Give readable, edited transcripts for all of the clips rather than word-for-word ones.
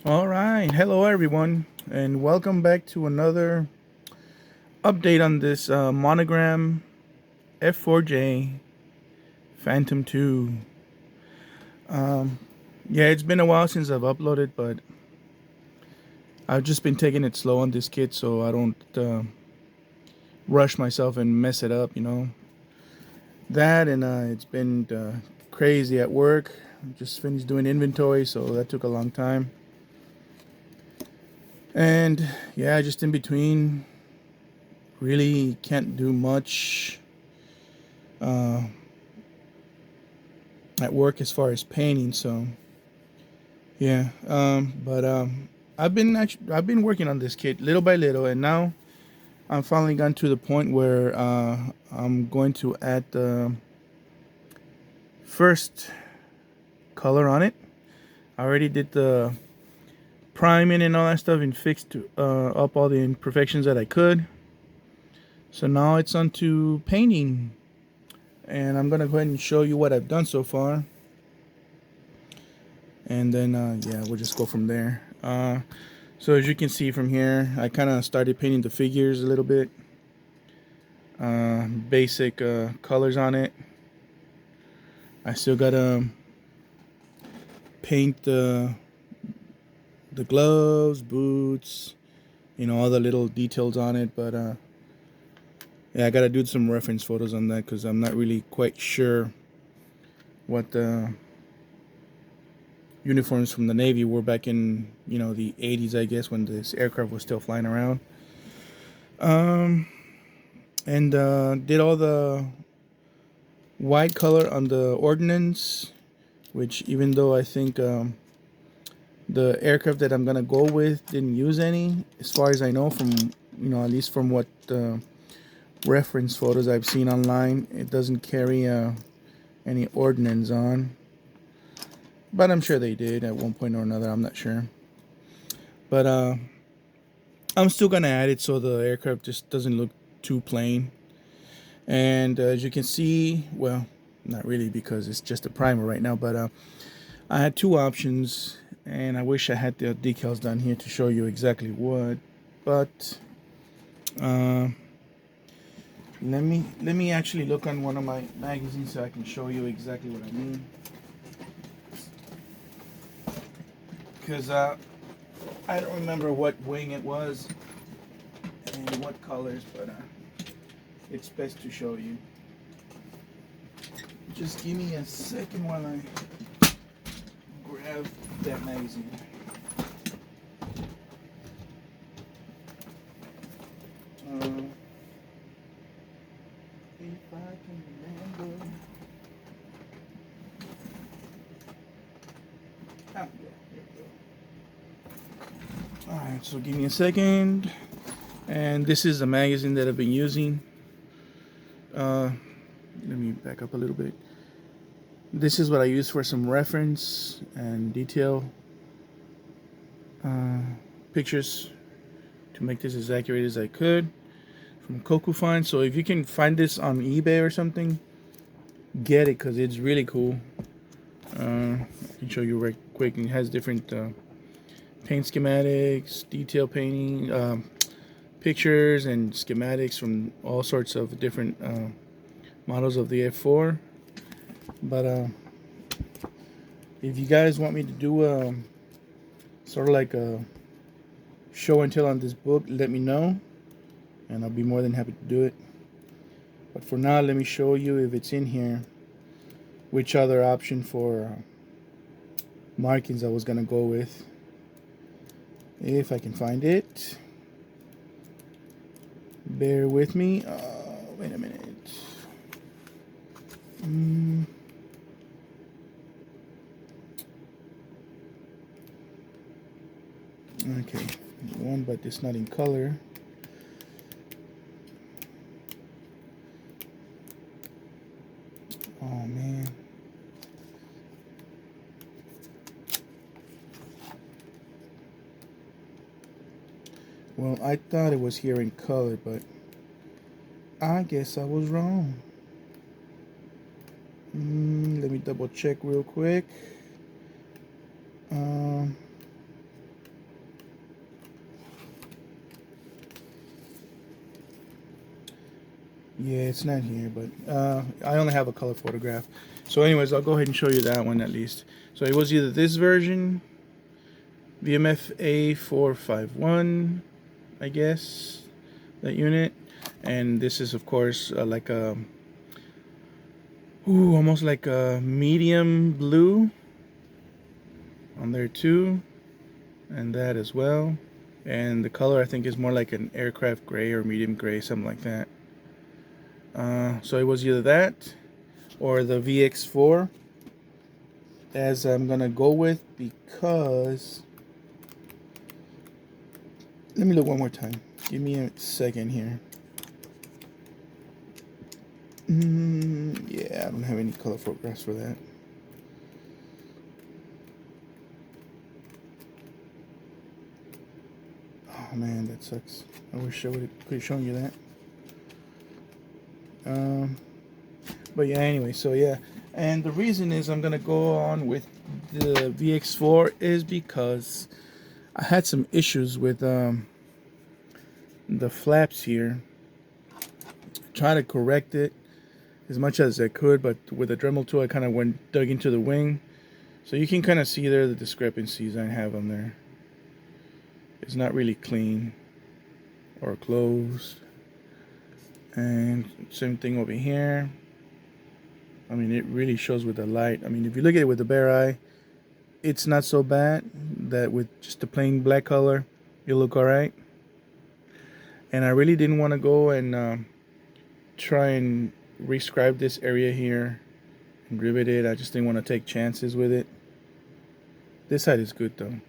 All right, hello everyone, and welcome back to another update on this Monogram F-4J Phantom 2. Yeah, it's been a while since I've uploaded, but I've just been taking it slow on this kit so I don't rush myself and mess it up, That and it's been crazy at work. Just finished doing inventory, so that took a long time. And yeah, just in between, really can't do much uh, at work as far as painting. So yeah, but I've been working on this kit little by little, and now I'm finally gotten to the point where I'm going to add the first color on it. I already did the priming and all that stuff and fixed up all the imperfections that I could. So now it's on to painting, and I'm gonna go ahead and show you what I've done so far, and then yeah, we'll just go from there. So as you can see from here, I kind of started painting the figures a little bit. Basic colors on it. I still gotta paint the gloves, boots, all the little details on it. But yeah, I gotta do some reference photos on that because I'm not really quite sure what the uniforms from the Navy were back in the 80s, I guess, when this aircraft was still flying around. And did all the white color on the ordnance, which even though I think the aircraft that I'm gonna go with didn't use any, as far as I know, from at least from what reference photos I've seen online, it doesn't carry any ordnance on. But I'm sure they did at one point or another. I'm not sure, but I'm still gonna add it so the aircraft just doesn't look too plain. And as you can see, well, not really because it's just a primer right now, but I had two options, and I wish I had the decals down here to show you exactly what. But uh, let me actually look on one of my magazines so I can show you exactly what I mean. Because I don't remember what wing it was and what colors, but it's best to show you. Just give me a second while I grab that magazine. If I can remember. Ah, yeah, here we go. Alright, so give me a second. And this is the magazine that I've been using. Let me back up a little bit. This is what I use for some reference and detail pictures to make this as accurate as I could from Kokufine. So if you can find this on eBay or something, get it because it's really cool. I can show you right quick. It has different paint schematics, detail painting, pictures and schematics from all sorts of different models of the F4. But if you guys want me to do sort of like a show and tell on this book, let me know, and I'll be more than happy to do it. But for now, let me show you, if it's in here, which other option for markings I was gonna go with, if I can find it. Bear with me. Wait a minute. Okay, one, but it's not in color. Oh man. Well, I thought it was here in color, but I guess I was wrong. Let me double check real quick. Yeah, it's not here, but I only have a color photograph. So anyways, I'll go ahead and show you that one at least. So it was either this version, VMF A451, I guess, that unit. And this is, of course, like a, almost like a medium blue on there too. And that as well. And the color, I think, is more like an aircraft gray or medium gray, something like that. So it was either that or the VX-4 as I'm gonna go with, because let me look one more time. Give me a second here. Yeah, I don't have any color photographs for that. Oh man, that sucks. I wish I could have shown you that. But yeah, anyway, so yeah. And the reason is I'm gonna go on with the VX4 is because I had some issues with the flaps here. Try to correct it as much as I could, but with the Dremel tool I kind of dug into the wing, so you can kind of see there the discrepancies I have on there. It's not really clean or closed. And same thing over here. I mean, it really shows with the light. I mean, if you look at it with the bare eye, it's not so bad. That with just the plain black color, you'll look alright. And I really didn't want to go and try and rescribe this area here and rivet it. I just didn't want to take chances with it. This side is good though,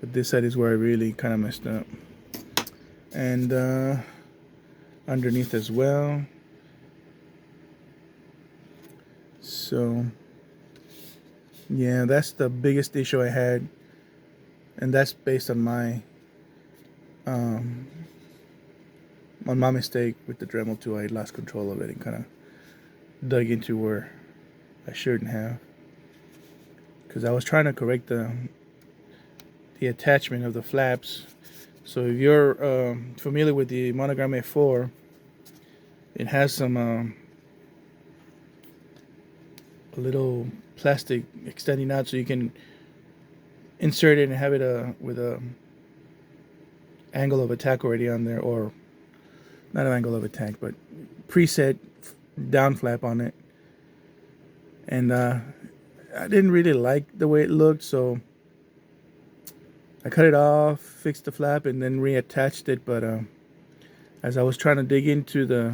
but this side is where I really kind of messed up. And underneath as well. So yeah, that's the biggest issue I had, and that's based on my on my mistake with the Dremel tool. I lost control of it and kind of dug into where I shouldn't have, because I was trying to correct the attachment of the flaps. So if you're familiar with the Monogram F4, it has some a little plastic extending out, so you can insert it and have it with a angle of attack already on there, or not an angle of attack, but preset down flap on it. And I didn't really like the way it looked, so I cut it off, fixed the flap, and then reattached it. But as I was trying to dig into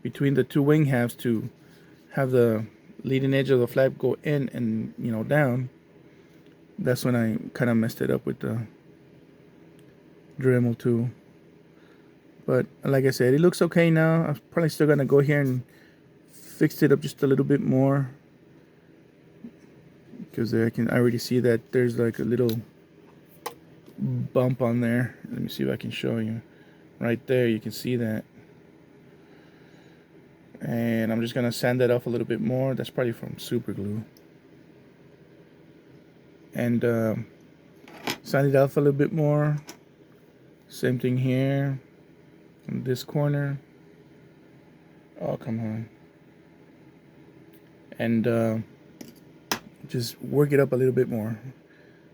between the two wing halves to have the leading edge of the flap go in and down, that's when I kind of messed it up with the Dremel tool. But like I said, it looks okay now. I'm probably still gonna go here and fix it up just a little bit more, because I already see that there's like a little bump on there. Let me see if I can show you. Right there, you can see that. And I'm just gonna sand that off a little bit more. That's probably from super glue. And sand it off a little bit more. Same thing here in this corner. Oh, come on. And just work it up a little bit more.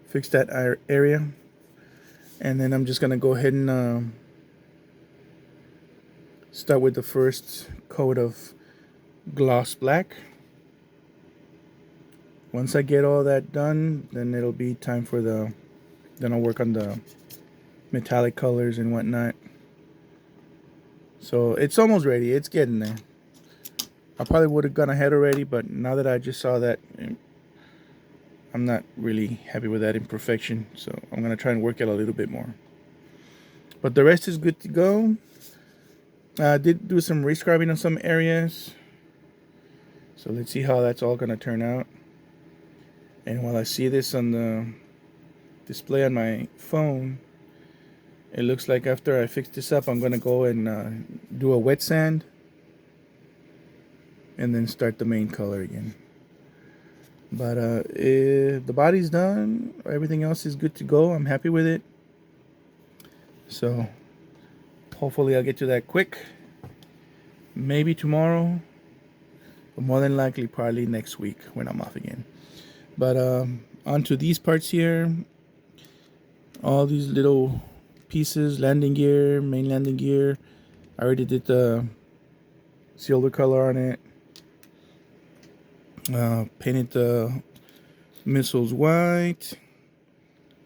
Fix that area. And then I'm just gonna go ahead and start with the first coat of gloss black. Once I get all that done, then it'll be time for then I'll work on the metallic colors and whatnot. So it's almost ready. It's getting there. I probably would have gone ahead already, but now that I just saw that, I'm not really happy with that imperfection. So I'm gonna try and work it a little bit more. But the rest is good to go. I did do some rescribing on some areas. So let's see how that's all gonna turn out. And while I see this on the display on my phone, it looks like after I fix this up, I'm gonna go and do a wet sand and then start the main color again. But the body's done. Everything else is good to go. I'm happy with it. So hopefully I'll get to that quick. maybe tomorrow, but more than likely probably next week when I'm off again. But onto these parts here, all these little pieces, landing gear, main landing gear. I already did the silver color on it. Painted the missiles white.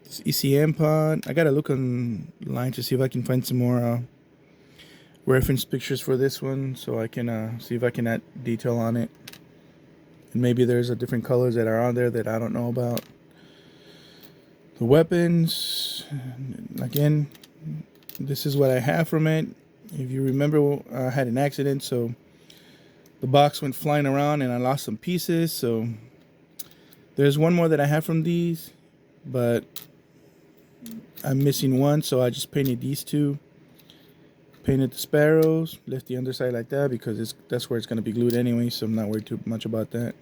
This ECM pod. I gotta look online to see if I can find some more reference pictures for this one, so I can see if I can add detail on it. And maybe there's different colors that are on there that I don't know about. The weapons, again, this is what I have from it. If you remember, I had an accident, so the box went flying around and I lost some pieces. So there's one more that I have from these, but I'm missing one, so I just painted these two. Painted the sparrows, left the underside like that because that's where it's going to be glued anyway, so I'm not worried too much about that.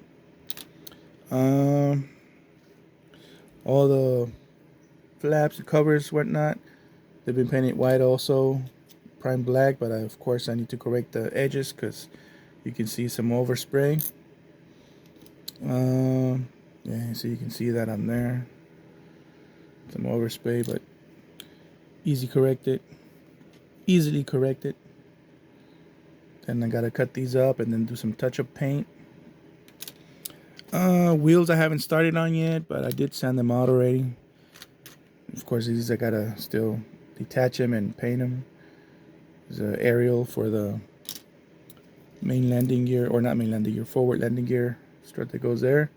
All the flaps and covers, whatnot, they've been painted white also, prime black, but of course I need to correct the edges because you can see some overspray. Yeah, so you can see that on there, some overspray, but easily corrected. Then I gotta cut these up and then do some touch-up paint. Wheels I haven't started on yet, but I did sand them out already. Of course, these I gotta still detach them and paint them. There's an aerial for the main landing gear, or not main landing gear, forward landing gear strut that goes there.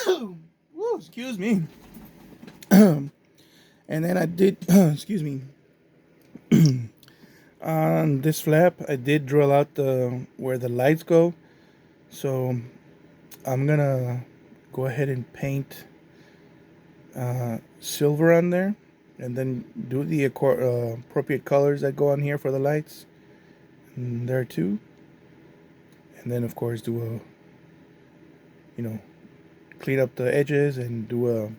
Woo, excuse me. And then I did, excuse me. On this flap, I did drill out where the lights go. So I'm gonna go ahead and paint silver on there, and then do the appropriate colors that go on here for the lights, and there too. And then of course do clean up the edges and do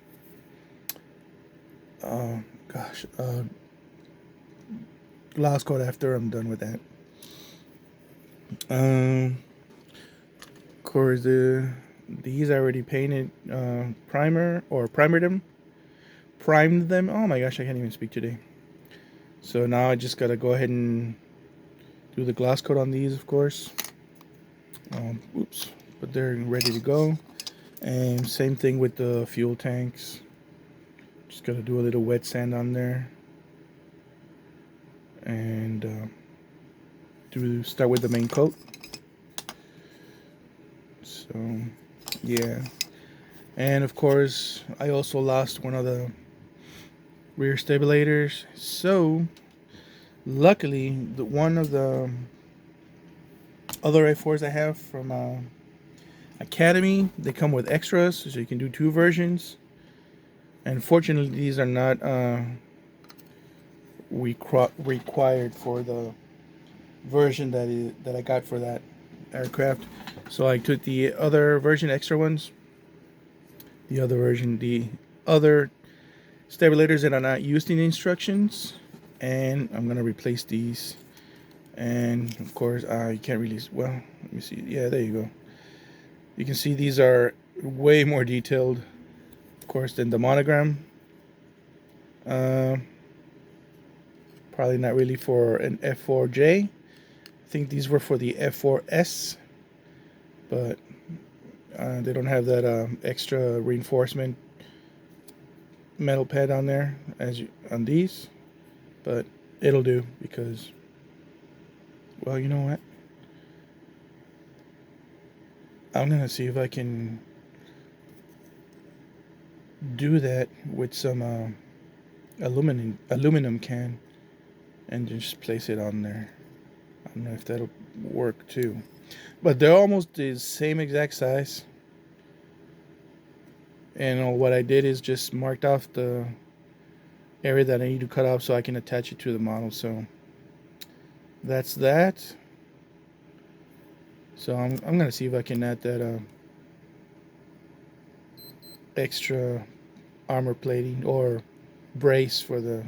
gloss coat after I'm done with that. Of course, these I already painted primed them. Oh my gosh, I can't even speak today. So now I just gotta go ahead and do the gloss coat on these, of course. Oops, but they're ready to go. And same thing with the fuel tanks. Just gotta do a little wet sand on there. And start with the main coat. So yeah, and of course I also lost one of the rear stabilators. So luckily, one of the other F4s I have from Academy, they come with extras, so you can do 2 versions. And fortunately, these are not required for the version that I got for that aircraft. So I took the other version, extra ones. The other stabilators that are not used in instructions, and I'm gonna replace these. And of course, you can't really, well, let me see. Yeah, there you go. You can see these are way more detailed, of course, than the Monogram. Probably not really for an F-4J. I think these were for the F-4S, but they don't have that extra reinforcement metal pad on there on these, but it'll do because, well, you know what? I'm gonna see if I can do that with some aluminum can and just place it on there. I don't know if that'll work too, but they're almost the same exact size. And what I did is just marked off the area that I need to cut off so I can attach it to the model. So that's that. So I'm gonna see if I can add that extra armor plating or brace for the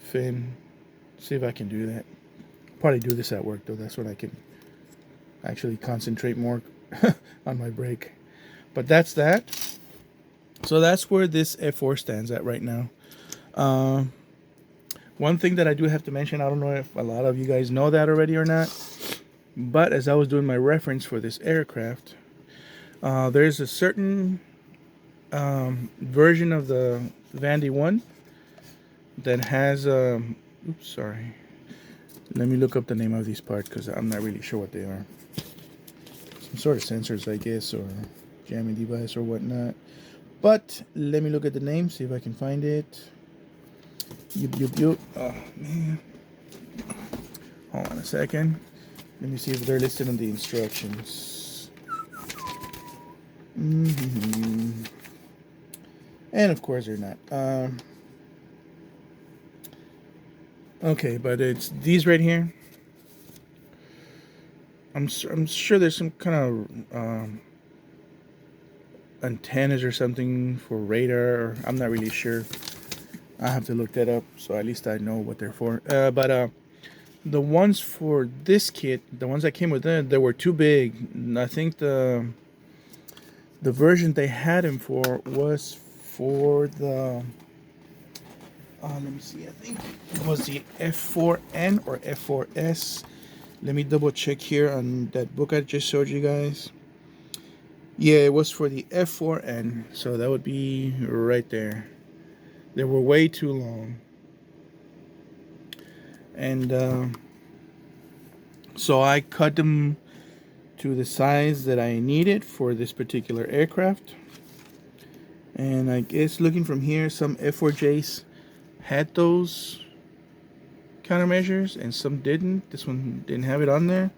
fin. See if I can do that. Probably do this at work though. That's when I can actually concentrate more on my brake. But that's that. So that's where this F4 stands at right now. One thing that I do have to mention, I don't know if a lot of you guys know that already or not, but as I was doing my reference for this aircraft, there's a certain version of the Vandy 1 that has, oops, sorry. Let me look up the name of these parts because I'm not really sure what they are. Some sort of sensors, I guess, or jamming device or whatnot. But let me look at the name, see if I can find it. Yup. Oh, man. Hold on a second. Let me see if they're listed on the instructions. And of course they're not. Okay, but it's these right here. I'm sure there's some kind of antennas or something for radar. I'm not really sure. I have to look that up, so at least I know what they're for. But the ones for this kit, the ones that came with it, they were too big. I think the version they had him for was for the let me see, I think it was the F4N or F4S. Let me double check here on that book I just showed you guys. Yeah, it was for the F4N, so that would be right there. They were way too long. And so I cut them to the size that I needed for this particular aircraft. And I guess looking from here, some F-4Js had those countermeasures and some didn't. This one didn't have it on there.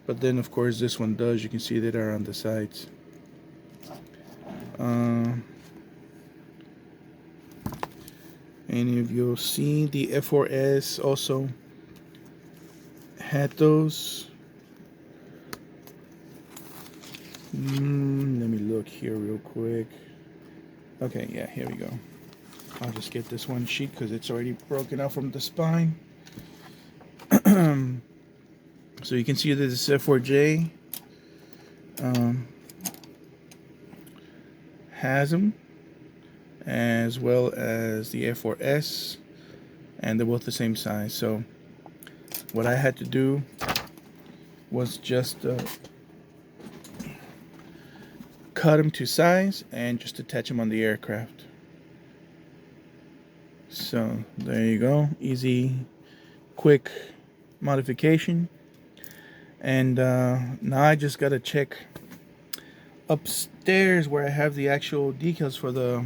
But then, of course, this one does. You can see that are on the sides. And if you'll see, the F4S also had those. Let me look here real quick. Okay, yeah, here we go. I'll just get this one sheet because it's already broken out from the spine. So you can see that this F-4J has them, as well as the F-4S, and they're both the same size. So what I had to do was just cut them to size and just attach them on the aircraft. So there you go, easy, quick modification. And now I just gotta check upstairs where I have the actual decals for the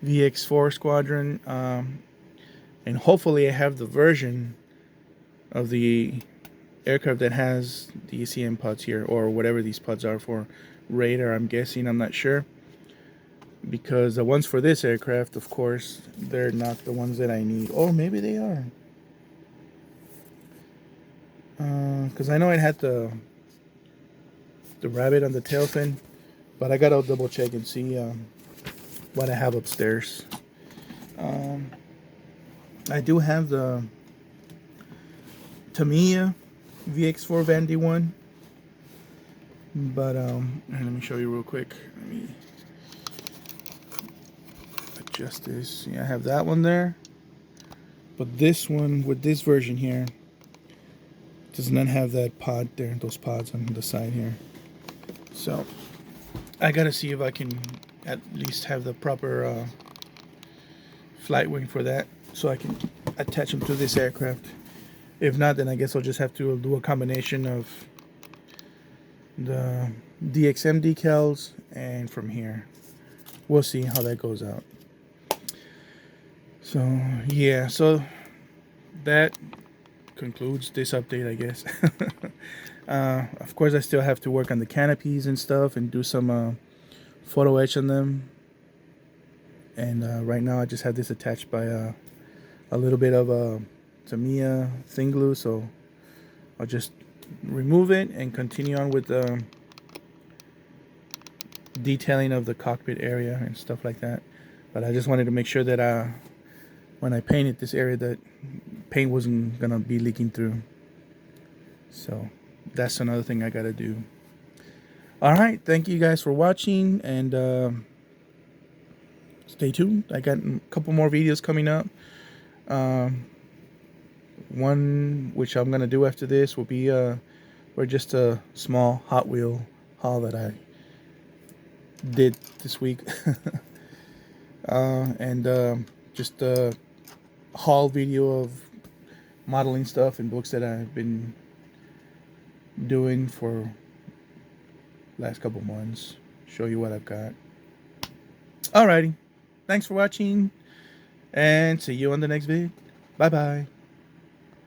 VX-4 squadron, and hopefully I have the version of the aircraft that has the ECM pods here, or whatever these pods are for radar, I'm guessing. I'm not sure, because the ones for this aircraft, of course, they're not the ones that I need. Or maybe they are, because I know it had the rabbit on the tail fin, but I gotta double check and see what I have upstairs. I do have the Tamiya VX-4 Vandy 1, but let me show you real quick. Let me adjust this. Yeah, I have that one there, but this one with this version here does not have that pod there, those pods on the side here. So I gotta see if I can at least have the proper flight wing for that, so I can attach them to this aircraft. If not, then I guess I'll just have to do a combination of the DXM decals and from here. We'll see how that goes out. So yeah, so that concludes this update, I guess. Of course, I still have to work on the canopies and stuff and do some photo etch on them. And right now I just have this attached by a little bit of Tamiya thin glue, so I'll just remove it and continue on with the detailing of the cockpit area and stuff like that. But I just wanted to make sure that when I painted this area that paint wasn't gonna be leaking through. So that's another thing I gotta do. All right, thank you guys for watching, and stay tuned. I got a couple more videos coming up. One which I'm gonna do after this will be or just a small Hot Wheel haul that I did this week. And just a haul video of modeling stuff and books that I've been doing for last couple months. Show you what I've got. Alrighty, thanks for watching, and see you on the next vid. Bye bye.